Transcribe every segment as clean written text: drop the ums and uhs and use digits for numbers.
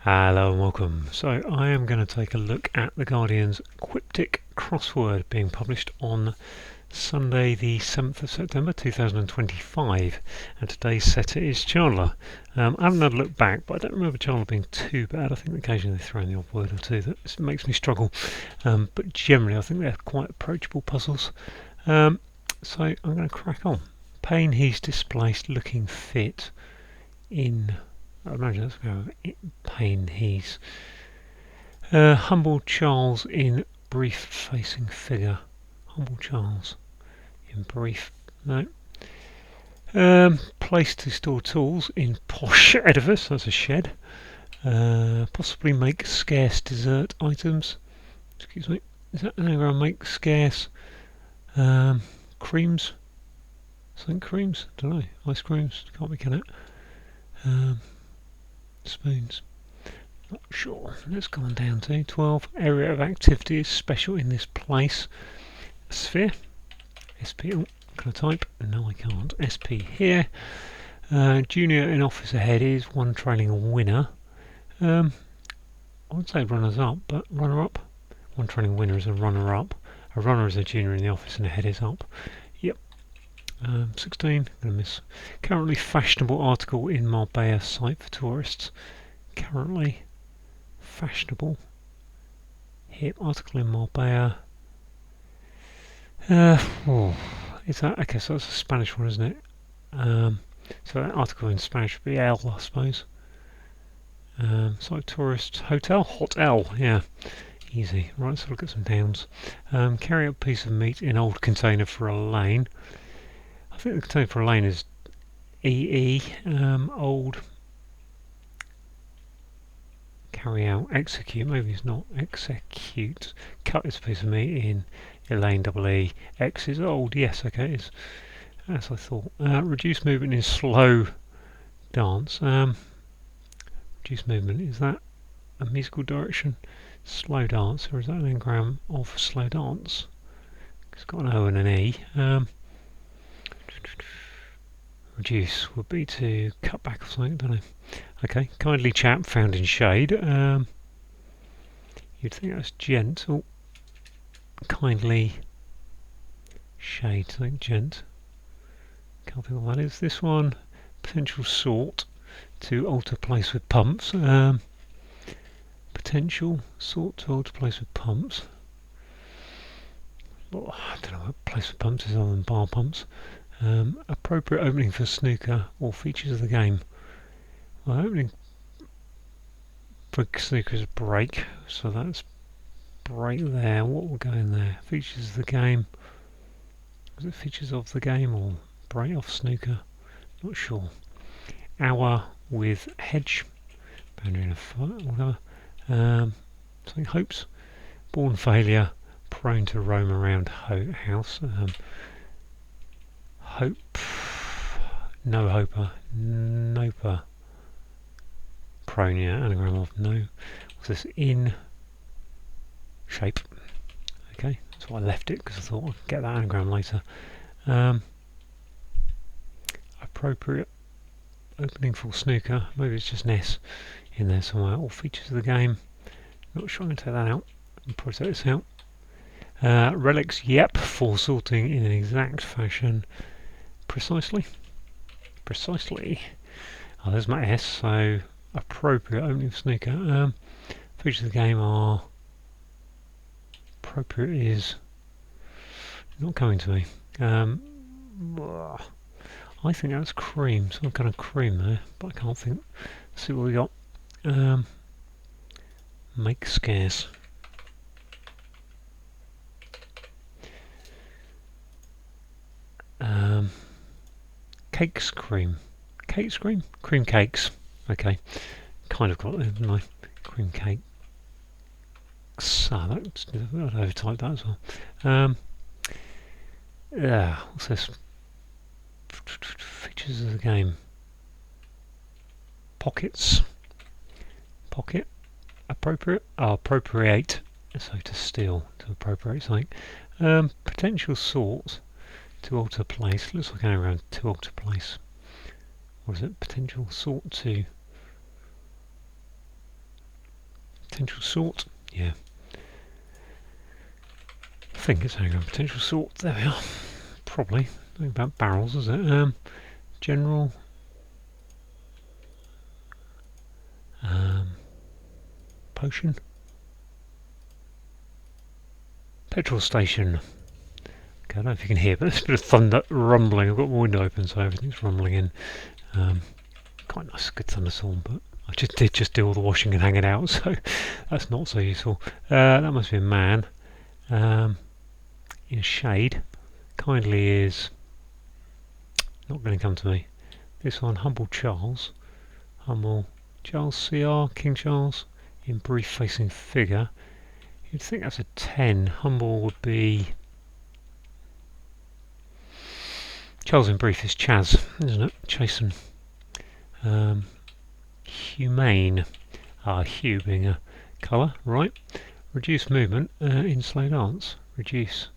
Hello and welcome. So I am going to take a look at the Guardian's Quiptic crossword being published on Sunday the 7th of September 2025, and today's setter is Chandler. I haven't had a look back, but I don't remember Chandler being too bad. I think occasionally they throw in the odd word or two that makes me struggle, but generally I think they're quite approachable puzzles. So I'm going to crack on. Pain he's displaced, looking fit in... I imagine that's going pain he's humble Charles in brief facing figure. Humble Charles in brief. No. Place to store tools in posh edifice. That's a shed. Possibly make scarce dessert items. Excuse me. Is that anagram? Make scarce creams. Something creams. Don't know. Ice creams. Can't make it. Spoons. Not sure. Let's go on down to 12. Area of activity is special in this place. Sphere. SP. Oh, can I type? No, I can't. SP here. Junior in office ahead is one trailing a winner. I would say runners up, but runner up. One trailing winner is a runner up. A runner is a junior in the office and ahead is up. Yep. 16, gonna miss. Currently fashionable article in Marbella site for tourists. Currently fashionable hip article in Marbella. Is that okay? So that's a Spanish one, isn't it? So that article in Spanish would be L, I suppose. Site tourist hotel, hotel, yeah, easy. Right, so look at some downs. Carry a piece of meat in old container for a lane. I think the container for a lane is EE, old, carry out, execute, maybe it's not, execute, cut this piece of meat in lane double E, X is old, yes, okay, it's as I thought. Reduce movement in slow dance, reduce movement, is that a musical direction? Slow dance, or is that an anagram of slow dance? It's got an O and an E. Reduce would be to cut back or something, don't know. Okay, kindly chap found in shade. You'd think that's gentle. Kindly shade, something gent. Can't think what that is. This one, potential sort to alter place with pumps. Potential sort to alter place with pumps. Oh, I don't know what place with pumps is other than bar pumps. Appropriate opening for snooker or features of the game. Well, opening for snooker is break, so that's break there. What will go in there? Features of the game. Is it features of the game or break off snooker? Not sure. Hour with hedge. Boundary in a fight, whatever. Something hopes. Born failure. Prone to roam around house. Hope, no hoper, noper, prone, yeah, anagram of no. What's this? In shape. Okay, that's why I left it because I thought I'd get that anagram later. Appropriate opening for snooker. Maybe it's just an S in there somewhere. All features of the game. Not sure I'm going to take that out and probably take this out. Relics, yep, for sorting in an exact fashion. Precisely. Oh, there's my S, so appropriate opening of snooker. Features of the game are appropriate is not coming to me. I think that's cream, some kind of cream there, but I can't think. Let's see what we got. Make scarce. Cakes cream. Cakes cream? Cream cakes. Okay. Kind of got it, haven't I? Cream cakes. Ah, I'd overtype that as well. Yeah, what's this? Features of the game. Pockets. Pocket. Appropriate. Oh, appropriate. So to steal. To appropriate something. Potential sort. To alter place. Looks like anagram to alter place. What is it? Potential sort to potential sort. Yeah. I think it's anagram potential sort. There we are. Probably. Nothing about barrels, is it? General. Potion. Petrol station. Okay, I don't know if you can hear, but there's a bit of thunder rumbling. I've got my window open, so everything's rumbling in. Quite nice, good thunderstorm, but I did do all the washing and hanging out, so that's not so useful. That must be a man. In shade. Kindly is not going to come to me. This one, Humble Charles. Humble Charles CR, King Charles, in brief facing figure. You'd think that's a 10. Humble would be... Charles in brief is Chaz, isn't it? Chasen. Humane. Hue being a colour, right. Reduce movement in slow dance. Reduce.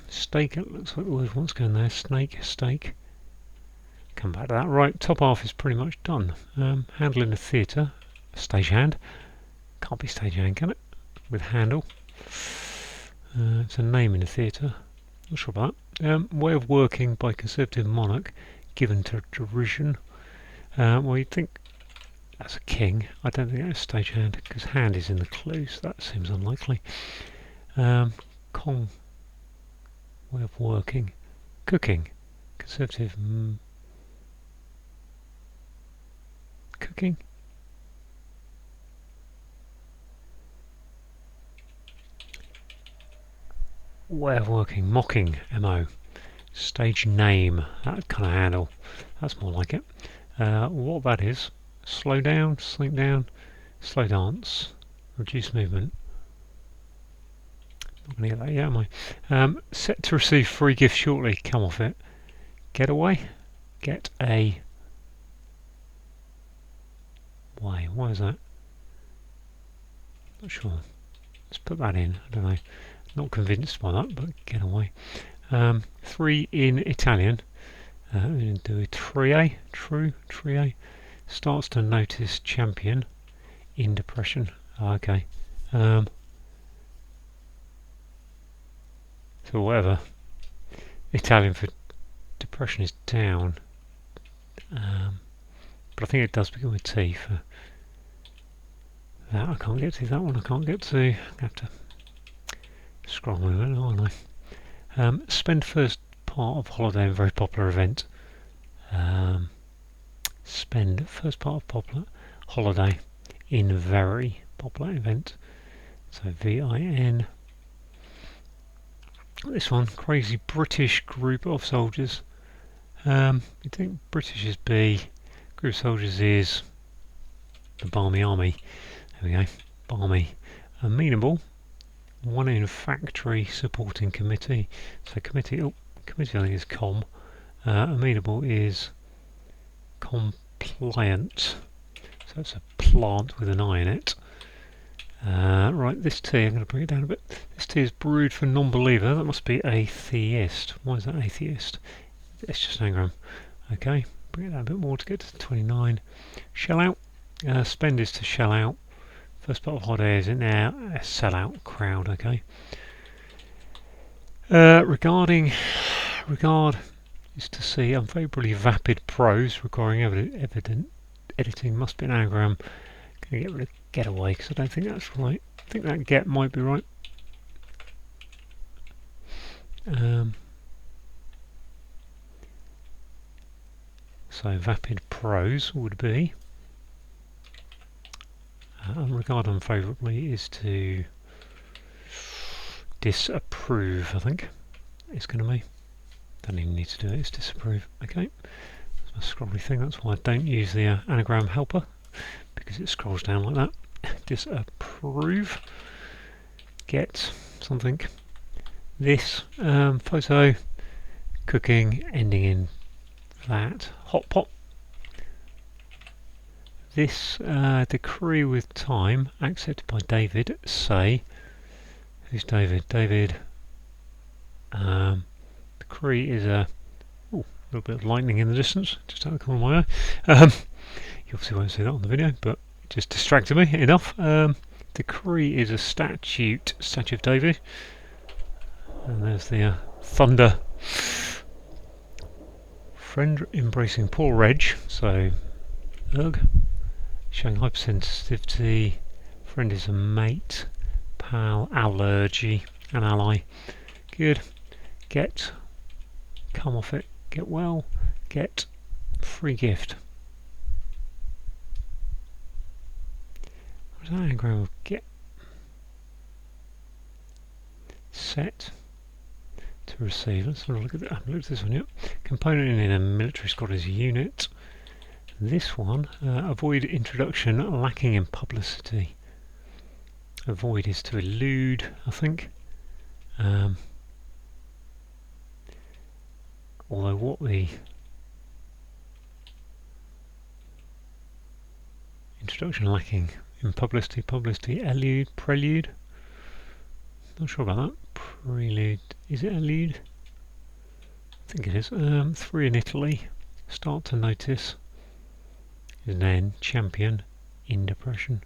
Stake, it looks like the word wants going there. Snake, stake. Come back to that. Right, top half is pretty much done. Handle in a theatre. Stagehand. Can't be stagehand, can it? With handle. It's a name in a theatre. Not sure about that. Way of working by Conservative monarch, given to derision. Well, you'd think that's a king. I don't think that's stagehand, because hand is in the clue, so that seems unlikely. Way of working. Cooking. Conservative. Cooking. Way of working. Mocking. MO. Stage name. That kind of handle. That's more like it. What that is. Slow down. Sleep down. Slow dance. Reduce movement. Not going to get that yet, am I? Set to receive free gift shortly. Come off it. Get away. Get a... Why is that? Not sure. Let's put that in. I don't know. Not convinced by that, but get away. 3 in Italian. We're going to do a trie. Trie. Starts to notice champion in depression. Okay. So whatever. Italian for depression is down. But I think it does begin with T for that. I can't get to that one. I can't get to. I have to scroll a minute, aren't I? Spend first part of holiday in a very popular event. Spend first part of popular holiday in very popular event. So VIN. This one, crazy British group of soldiers. You'd think British is B. Group of soldiers is the Barmy Army. There we go. Barmy. Amenable. 1 in factory supporting committee. So committee I think is com. Amenable is compliant. So it's a plant with an I in it. Right, this T, I'm going to bring it down a bit. This T is brewed for non-believer. That must be atheist. Why is that atheist? It's just an anagram. Okay, bring it down a bit more to get to 29. Shell out. Spend is to shell out. First part of holiday is in there. Sell out crowd. Okay. Regard is to see unfavourably vapid prose requiring evident editing. Must be an anagram. Going to get rid of get away because I don't think that's right. I think that get might be right. So vapid prose would be regard unfavourably is to disapprove. I think it's going to be. Don't even need to do it. It's disapprove. Okay, that's my scrolly thing. That's why I don't use the anagram helper, because it scrolls down like that. Disapprove. Get something. This photo. Cooking. Ending in that. Hot pot. This decree with time accepted by David. Say. Who's David? David. Decree is a little bit of lightning in the distance, just out of the corner of my eye. You obviously won't see that on the video, but just distracted me enough. Decree is a statue of David, and there's the thunder. Friend embracing poor Reg, so ugh. Showing hypersensitivity. Friend is a mate. Pal, allergy, an ally. Good. Get, come off it. Get well. Get, free gift. What's that anagram of get? Set to receive. Let's have a look at that. Look at this one. Yep. Component in a military squad is a unit. This one, avoid introduction lacking in publicity. Avoid is to elude, I think. Although what the introduction lacking in publicity, elude, prelude. Not sure about that. Prelude, is it elude? I think it is. 3 in Italy. Start to notice. And then champion in depression.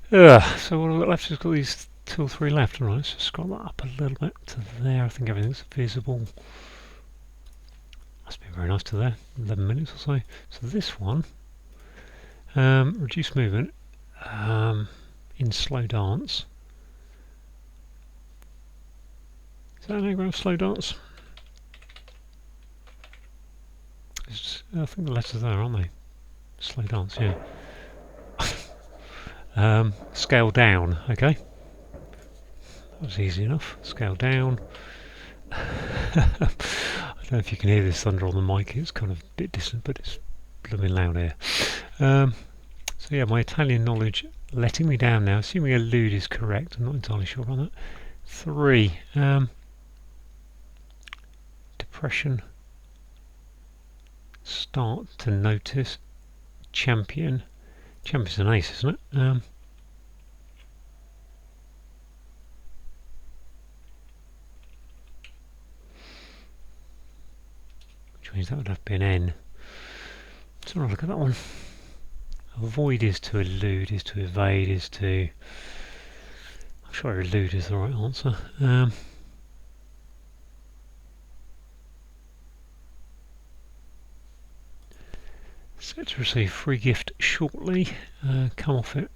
So what I've got left is got these 2 or 3 left. Alright, let's just scroll that up a little bit to there. I think everything's visible. Must be very nice to there. 11 minutes or so. So this one, reduce movement in slow dance. Is that an anagram, slow dance? I think the letters there, aren't they? Slow dance, yeah. Scale down, okay. That was easy enough. Scale down. I don't know if you can hear this thunder on the mic, it's kind of a bit distant, but it's blooming loud here. So yeah, my Italian knowledge letting me down now, assuming elude is correct, I'm not entirely sure on that. 3, depression, start to notice, champion. Champion's an ace, isn't it? Which means that would have to be an N. Let's have a look at that one. Avoid is to elude, is to evade, is to... I'm sure elude is the right answer. Set to receive free gift shortly. Come off it.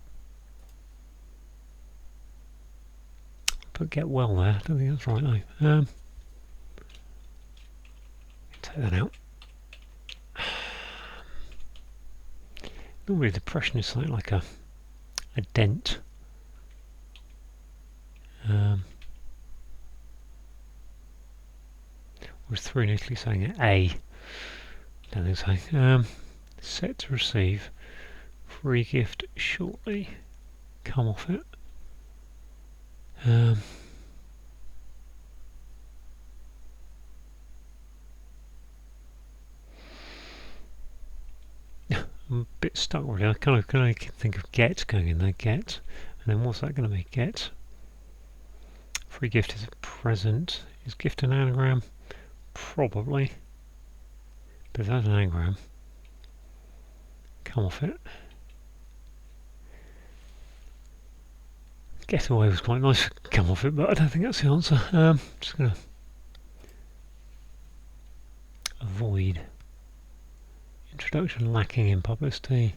But get well there. I don't think that's right though. Take that out. Normally depression is something like a dent. Was 3 in Italy saying A? Don't think so. Set to receive free gift shortly. Come off it. I'm a bit stuck really. I can only think of get going in there. Get, and then what's that going to be? Get. Free gift is a present. Is gift an anagram? Probably. But if that's an anagram, come off it. Getaway was quite nice. Come off it, but I don't think that's the answer. Just going to avoid. Introduction lacking in publicity.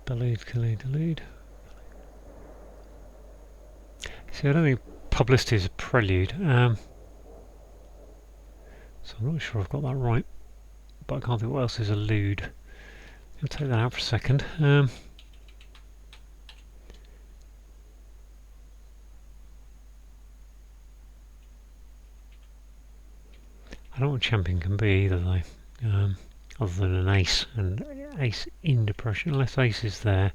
Delude. See, I don't think publicity is a prelude. So I'm not sure I've got that right. But I can't think what else is elude. I'll take that out for a second. I don't know what champion can be either though. Other than an ace, and ace in depression, unless ace is there.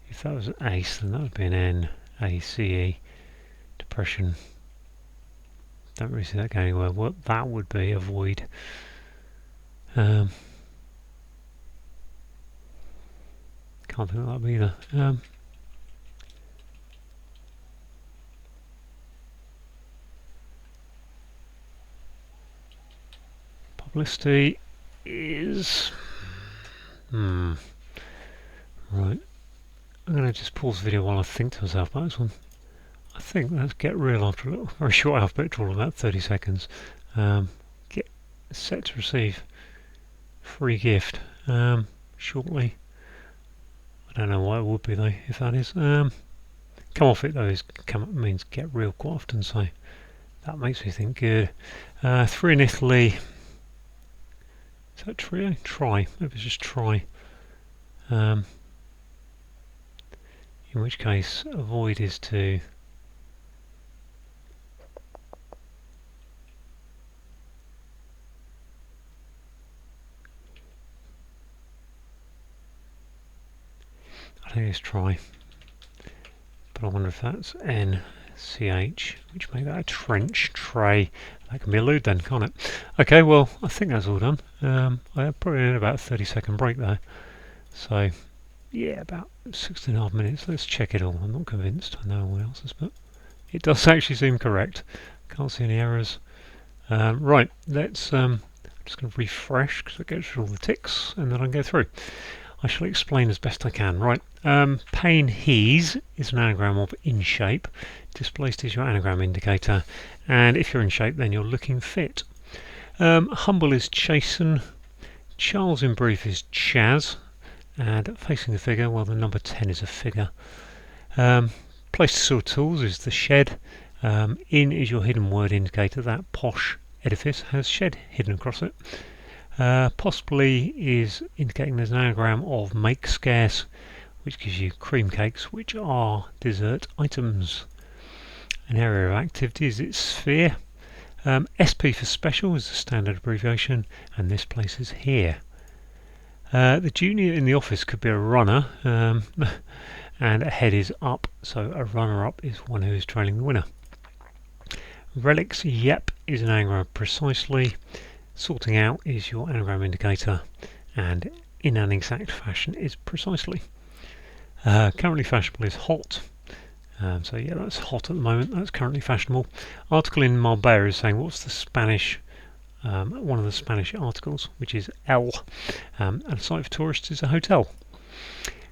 If that was an ace, then that would be an N, A, C, E, depression. Don't really see that going anywhere. What that would be, avoid. Can't think of that either. Tribulations is... Right. I'm going to just pause the video while I think to myself about this one. I think that's get real after a little, very short alphabet draw, about 30 seconds. Get set to receive free gift shortly. I don't know why it would be though, if that is. Come off it though means get real quite often, so that makes me think good. 3 in Italy. Is that trio? Try. Maybe it's just try. In which case, avoid is to... I think it's try. But I wonder if that's N-C-H, which make that a trench, tray. That can be a lewd then, can't it? Okay, well, I think that's all done. I probably need about a 30-second break there. So, yeah, about 6.5 minutes. Let's check it all. I'm not convinced. I know all else is, but it does actually seem correct. Can't see any errors. Right, let's... I'm just going to refresh because it goes through all the ticks, and then I can go through. I shall explain as best I can. Right, pain he's is an anagram of in shape. Displaced is your anagram indicator, and if you're in shape, then you're looking fit. Humble is chasten. Charles in brief is Chaz, and facing the figure, well, the number 10 is a figure. Place to store tools is the shed. In is your hidden word indicator. That posh edifice has shed hidden across it. Possibly is indicating there's an anagram of make scarce, which gives you cream cakes, which are dessert items. An area of activity is its sphere. SP for special is the standard abbreviation, and this place is here. The junior in the office could be a runner, and a head is up, so a runner-up is one who is trailing the winner. Relics, yep, is an anagram of precisely. Sorting out is your anagram indicator, and in an exact fashion is precisely. Currently fashionable is hot, so yeah, that's hot at the moment. That's currently fashionable. Article in Marbella is saying what's the Spanish, one of the Spanish articles, which is El, and a site for tourists is a hotel.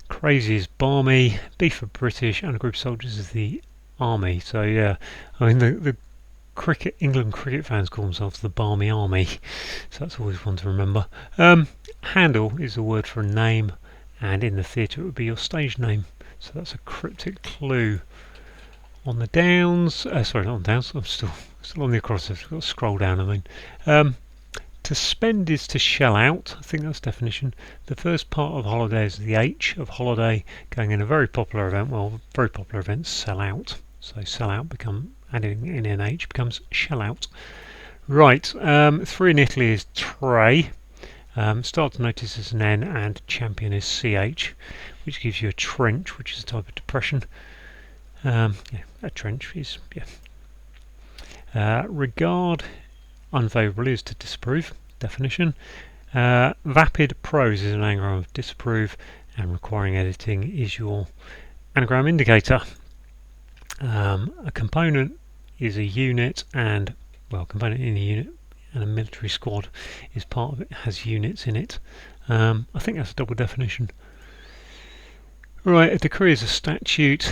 Crazy is balmy. B for British, and a group of soldiers is the army. So yeah, I mean the England cricket fans call themselves the Barmy Army, so that's always one to remember. Handle is a word for a name, and in the theatre it would be your stage name, so that's a cryptic clue. On the downs, sorry, not on the downs, I'm still on the across, I've got to scroll down, I mean. To spend is to shell out, I think that's definition. The first part of holiday is the H of holiday, going in a very popular event. Well, very popular events sell out, so sell out adding in NH becomes shell out. Right, 3 in Italy is tray. Start to notice is an N, and champion is CH, which gives you a trench, which is a type of depression. Yeah, a trench is, yeah. Regard, unfavourable is to disapprove, definition. Vapid prose is an anagram of disapprove, and requiring editing is your anagram indicator. A component is a unit, and well, component in a unit and a military squad is part of it, has units in it. I think that's a double definition. Right, a decree is a statute.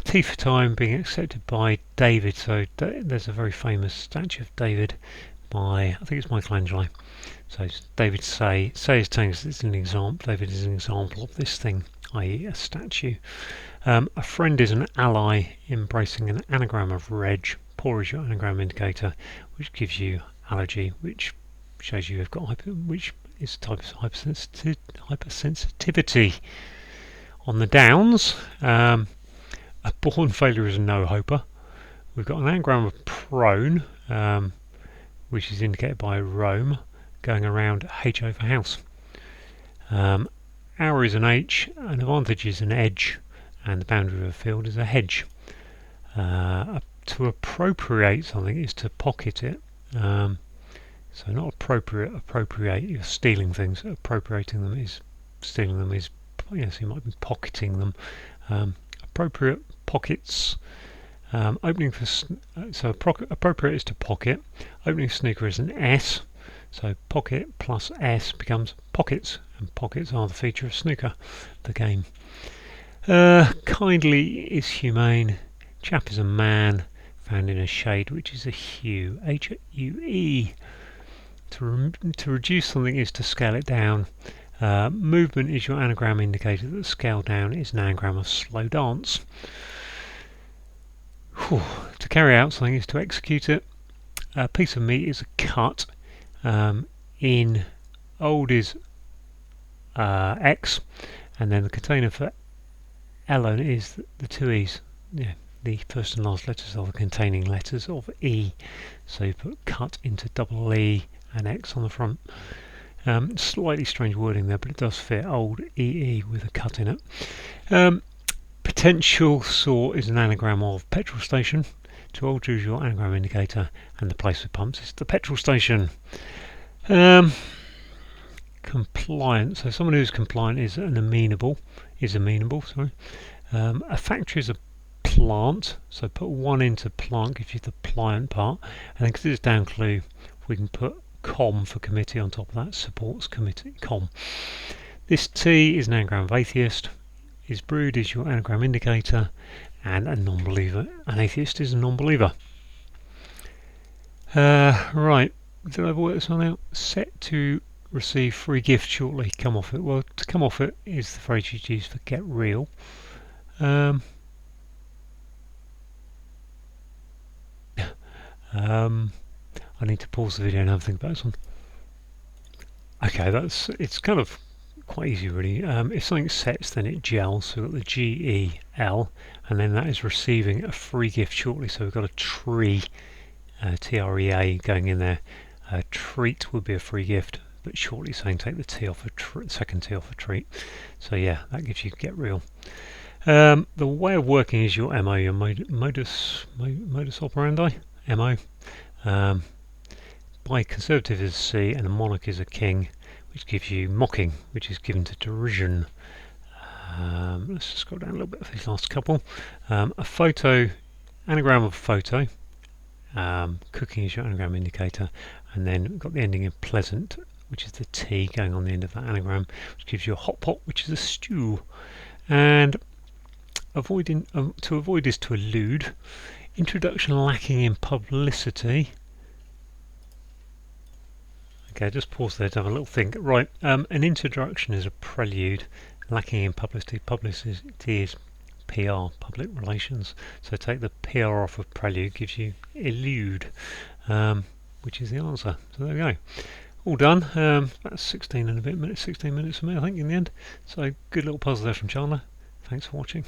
T for time being accepted by David. So there's a very famous statue of David by, I think it's Michelangelo. So David say is telling us it's an example. David is an example of this thing, i.e. a statue. A friend is an ally embracing an anagram of reg. Poor is your anagram indicator, which gives you allergy, which shows you have got which is a type of hypersensitivity. On the downs, a born failure is a no-hoper. We've got an anagram of prone, which is indicated by Rome, going around H over house. Hour is an H, an advantage is an edge, and the boundary of a field is a hedge. To appropriate something is to pocket it. So not appropriate, you're stealing things. Appropriating them is stealing them is, yes, you might be pocketing them. Appropriate pockets. Opening for appropriate is to pocket. Opening snooker is an S, So pocket plus S becomes pockets, and pockets are the feature of snooker, the game. Kindly is humane. Chap is a man, found in a shade, which is a hue, H-U-E. To reduce something is to scale it down. Movement is your anagram indicator that scale down is an anagram of slow dance. To carry out something is to execute it. A piece of meat is a cut. In old is X, and then the container for Ellen is the two E's. Yeah, the first and last letters are the containing letters of E. So you put cut into double E and X on the front. Slightly strange wording there, but it does fit. Old EE with a cut in it. Potential saw is an anagram of petrol station. To old is your anagram indicator, and the place with pumps is the petrol station. Compliant. So someone who's compliant is amenable. Sorry. A factory is a plant. So put one into plant, gives you the pliant part, and then because it's down clue, we can put com for committee on top of that. Supports committee. Com. This T is an anagram of atheist. Is brewed is your anagram indicator, and a non-believer. An atheist is a non-believer. Right, did I work this one out? Set to receive free gift shortly. Come off it. Well, to come off it is the phrase you use for get real. I need to pause the video and have a think about this one. Okay, it's kind of quite easy really. If something sets, then it gels, so we've got the G-E-L, and then that is receiving a free gift shortly, so we've got a tree, T-R-E-A going in there. Treat would be a free gift, but shortly saying take the T off a second T off a treat. So yeah, that gives you get real. The way of working is your MO, your modus operandi, MO. By conservative is C, and a monarch is a king, which gives you mocking, which is given to derision. Let's just scroll down a little bit for these last couple. A photo, anagram of photo. Cooking is your anagram indicator, and then we've got the ending of pleasant, which is the T going on the end of that anagram, which gives you a hot pot, which is a stew. And to avoid is to elude. Introduction lacking in publicity. Okay, just pause there to have a little think. Right, an introduction is a prelude. Lacking in publicity. Publicity is PR, public relations. So take the PR off of prelude, gives you elude, which is the answer. So there we go. All done. About 16 minutes for me, I think, in the end. So good little puzzle there from Chandler. Thanks for watching.